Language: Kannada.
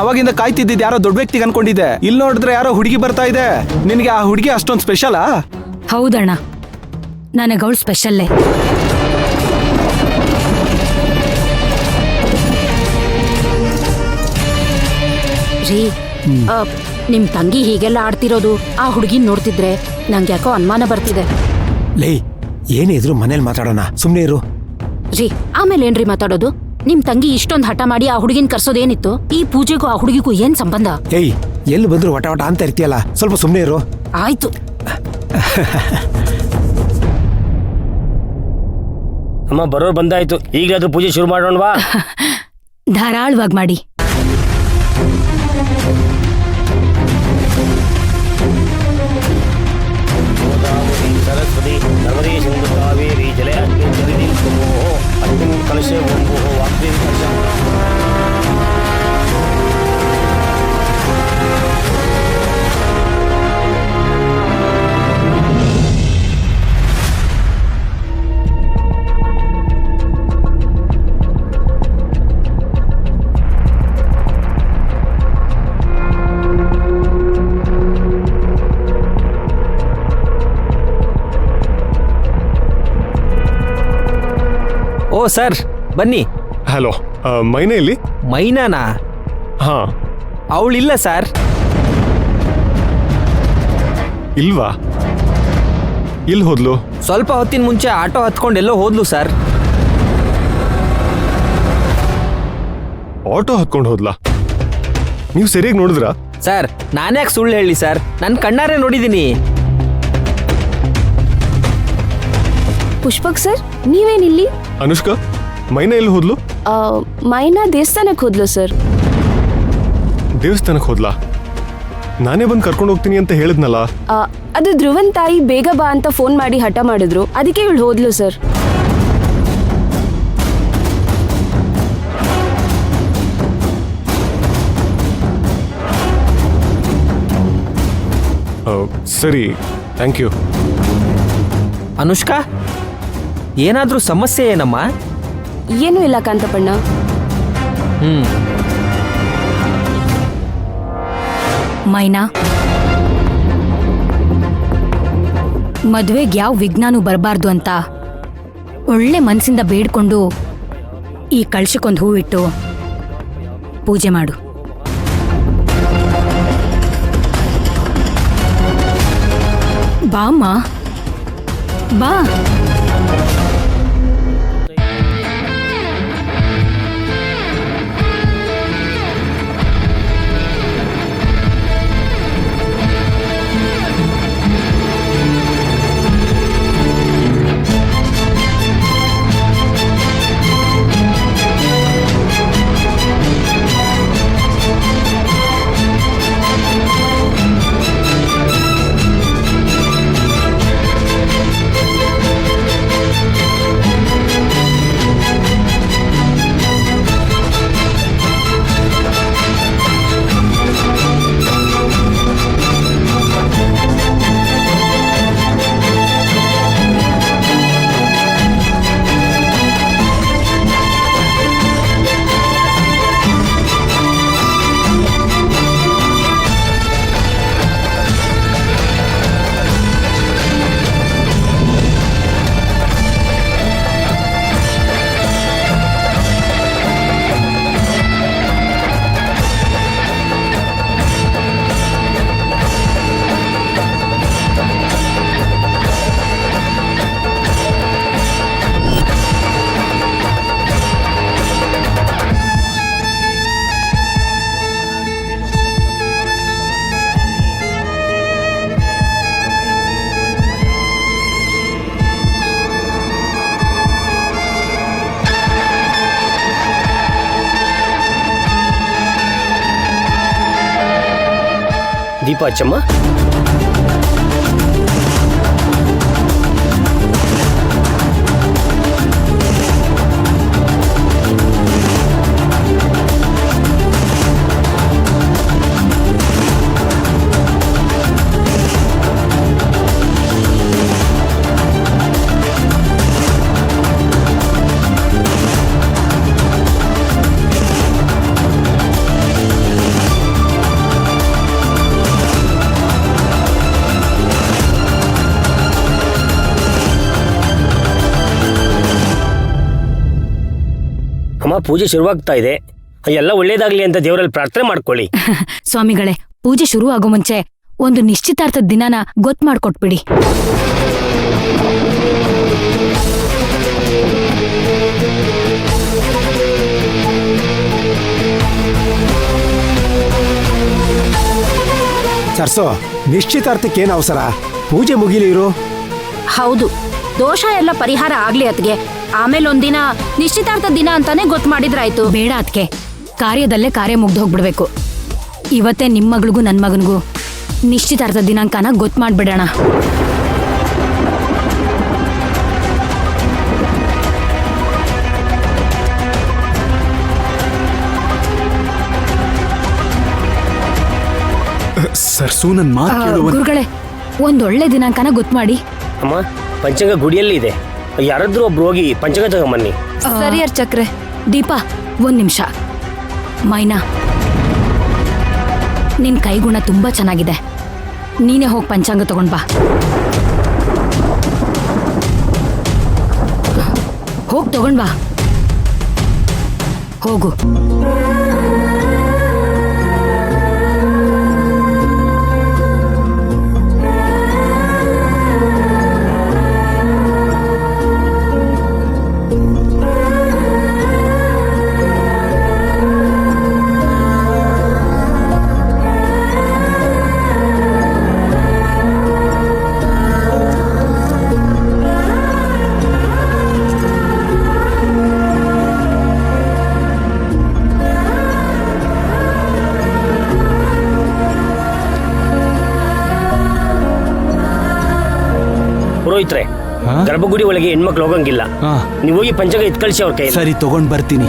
ಅವಾಗಿಂದ ಕಾಯ್ತಿದ್ದಿದ್ ಯಾರೋ ದೊಡ್ಡ ವ್ಯಕ್ತಿಗೆ ಅನ್ಕೊಂಡಿದ್ದೆ. ಇಲ್ಲಿ ನೋಡಿದ್ರೆ ಯಾರೋ ಹುಡುಗಿ ಬರ್ತಾ ಇದೆ. ನಿನ್ಗೆ ಆ ಹುಡುಗಿ ಅಷ್ಟೊಂದು ಸ್ಪೆಷಲಾ? ಹೌದಣ್ಣ, ನನಗೆ ಅವಳು ಸ್ಪೆಷಲ್ಲೇ. ರೀ, ನಿಮ್ ತಂಗಿ ಹೀಗೆಲ್ಲ ಆಡ್ತಿರೋದು ಆ ಹುಡುಗಿನ ನೋಡ್ತಿದ್ರೆ ನಂಗೆ ಯಾಕೋ ಅನುಮಾನ ಬರ್ತಿದೆ. ಲೇ, ಏನಿದ್ರು ಮನೇಲಿ ಮಾತಾಡೋಣ, ಸುಮ್ನೆ ಇರು. ರೀ, ಆಮೇಲೆ ಏನ್ರಿ ಮಾತಾಡೋದು? ನಿಮ್ ತಂಗಿ ಇಷ್ಟೊಂದು ಹಠ ಮಾಡಿ ಆ ಹುಡುಗಿನ ಕರ್ಸೋದೇನಿತ್ತು? ಈ ಪೂಜೆಗೂ ಆ ಹುಡುಗಿಗೂ ಏನ್ ಸಂಬಂಧ? ಏಯ್, ಎಲ್ಲಿ ಬಂದ್ರು ವಟ ವಟ ಅಂತ ಇರ್ತೀಯಲ್ಲ, ಸ್ವಲ್ಪ ಸುಮ್ನೆ ಇರು. ಆಯ್ತು. ಅಮ್ಮ ಬರೋರು ಬಂದಾಯ್ತು, ಈಗಲಾದ್ರೂ ಪೂಜೆ ಶುರು ಮಾಡೋಣವಾ? ಧಾರಾಳವಾಗಿ ಮಾಡಿ. सरस्वती नर्मदे सिंधु कावेरी जले अस्मिन् जगति कुर्मोः अस्मिन् कलशे ओं भूः वाग्देवी कलशम्। ಓ ಸರ್, ಬನ್ನಿ. ಹಲೋ, ಮೈನಾ ಇಲ್ಲಿ? ಮೈನಾನಾ? ಹಾ. ಅವಳಿಲ್ಲ ಸರ್. ಇಲ್ವಾ? ಇಲ್ಲಿ ಹೋದ್ಲು? ಸ್ವಲ್ಪ ಹೊತ್ತಿನ ಮುಂಚೆ ಆಟೋ ಹತ್ಕೊಂಡೆಲ್ಲೋ ಹೋದ್ಲು ಸರ್. ಆಟೋ ಹತ್ಕೊಂಡು ಹೋದ್ಲಾ? ನೀವು ಸರಿಯಾಗಿ ನೋಡಿದ್ರಾ? ಸರ್, ನಾನ್ಯಾಕೆ ಸುಳ್ಳು ಹೇಳಿ ಸರ್, ನನ್ನ ಕಣ್ಣಾರೆ ನೋಡಿದ್ದೀನಿ. ಪುಷ್ಪಕ್ ಸರ್, ನೀವೇನಿಲ್ಲಿ? ಅನುಷ್ಕಾ, ಮೈನಾ ಎಲ್ಲಿ ಹೋದ್ಲು? ಮೈನಾ ದೇವಸ್ಥಾನಕ್ಕೆ ಹೋದ್ಲು ಸರ್. ದೇವಸ್ಥಾನಕ್ಕೆ ಹೋದ್ಲಾ? ನಾನೇ ಬಂದು ಕರ್ಕೊಂಡು ಹೋಗ್ತೀನಿ ಅಂತ ಹೇಳಿದ್ನಲ್ಲ. ಅದು ಧ್ರುವನ್ ತಾಯಿ ಬೇಗ ಬಾ ಅಂತ ಫೋನ್ ಮಾಡಿ ಹಠ ಮಾಡಿದ್ರು, ಅದಕ್ಕೆ ಇವಳು ಹೋದ್ಲು ಸರ್. ಸರಿ, ಥ್ಯಾಂಕ್ ಯು. ಅನುಷ್ಕಾ, ಏನಾದ್ರೂ ಸಮಸ್ಯೆ ಏನಮ್ಮ? ಏನೂ ಇಲ್ಲ ಕಾಂತಪ್ಪಣ್ಣ. ಮೈನಾ, ಮದ್ವೆಗೆ ಯಾವ ವಿಘ್ನಾನೂ ಬರಬಾರ್ದು ಅಂತ ಒಳ್ಳೆ ಮನಸ್ಸಿಂದ ಬೇಡ್ಕೊಂಡು ಈ ಕಳಶಕ್ಕೊಂದು ಹೂವಿಟ್ಟು ಪೂಜೆ ಮಾಡು. ಬಾಮ್ಮ, ಬಾ. ದೀಪ ಹಚ್ಚಮ್ಮ. ಅಮ್ಮ ಪೂಜೆ ಶುರುವಾಗ್ತಾ ಇದೆ, ಎಲ್ಲ ಒಳ್ಳೇದಾಗ್ಲಿ ಅಂತ ದೇವರಲ್ಲಿ ಪ್ರಾರ್ಥನೆ ಮಾಡ್ಕೊಳ್ಳಿ. ಸ್ವಾಮಿಗಳೇ, ಪೂಜೆ ಶುರು ಆಗೋ ಮುಂಚೆ ಒಂದು ನಿಶ್ಚಿತಾರ್ಥದ ದಿನಾನ ಗೊತ್ತು ಮಾಡ್ಕೊಟ್ಬಿಡಿ. ಸರ್ಸೋ, ನಿಶ್ಚಿತಾರ್ಥಕ್ಕೇನು ಅವಸರ? ಪೂಜೆ ಮುಗಿಲಿ ಇರು. ಹೌದು, ದೋಷ ಎಲ್ಲ ಪರಿಹಾರ ಆಗ್ಲಿ ಅತ್ಗೆ. ಆಮೇಲೆ ಒಂದಿನ ನಿಶ್ಚಿತಾರ್ಥ ದಿನ ಅಂತಾನೆ ಗೊತ್ತು ಮಾಡಿದ್ರಾಯ್ತು. ಬೇಡ ಅದ್ಕೆ, ಕಾರ್ಯದಲ್ಲೇ ಕಾರ್ಯ ಮುಗ್ದು ಹೋಗ್ಬಿಡ್ಬೇಕು. ಇವತ್ತೇ ನಿಮ್ಮ ಮಗಳಿಗೂ ನನ್ನ ಮಗನಿಗೂ ನಿಶ್ಚಿತಾರ್ಥ ದಿನಾಂಕನ ಗೊತ್ತು ಮಾಡ್ಬಿಡೋಣ. ಸರ್ಸು ನನ್ನ ಮಾತು ಕೇಳುವ. ಗುರುಗಳೇ, ಒಂದೊಳ್ಳೆ ದಿನಾಂಕನ ಗೊತ್ತು ಮಾಡಿ. ಅಮ್ಮ ಪಂಚಾಂಗ ಗುಡಿಯಲ್ಲಿ ಇದೆ, ಯಾರಾದ್ರೂ ಒಬ್ರು ಹೋಗಿ ಪಂಚಾಂಗ ತಗೊಂಬನ್ನಿ. ಸರಿ ಅರ್ಚಕ್ರೆ. ದೀಪಾ, ಒಂದ್ ನಿಮಿಷ. ಮೈನಾ, ನಿನ್ ಕೈಗುಣ ತುಂಬಾ ಚೆನ್ನಾಗಿದೆ. ನೀನೇ ಹೋಗಿ ಪಂಚಾಂಗ ತಗೊಂಡ್ ಬಾ. ಹೋಗ್ ತಗೊಂಡ್ ಬಾ. ಹೋಗು. ಪುರೋಹಿತ್ರೆ, ಗರ್ಭಗುಡಿ ಒಳಗೆ ಹೆಣ್ಮಕ್ಳು ಹೋಗಂಗಿಲ್ಲ. ನೀವು ಹೋಗಿ ಪಂಚಾಂಗ ಎತ್ ಕಳಿಸಿ ಅವ್ರ ಕೈ. ಸರಿ, ತಗೊಂಡ್ ಬರ್ತೀನಿ.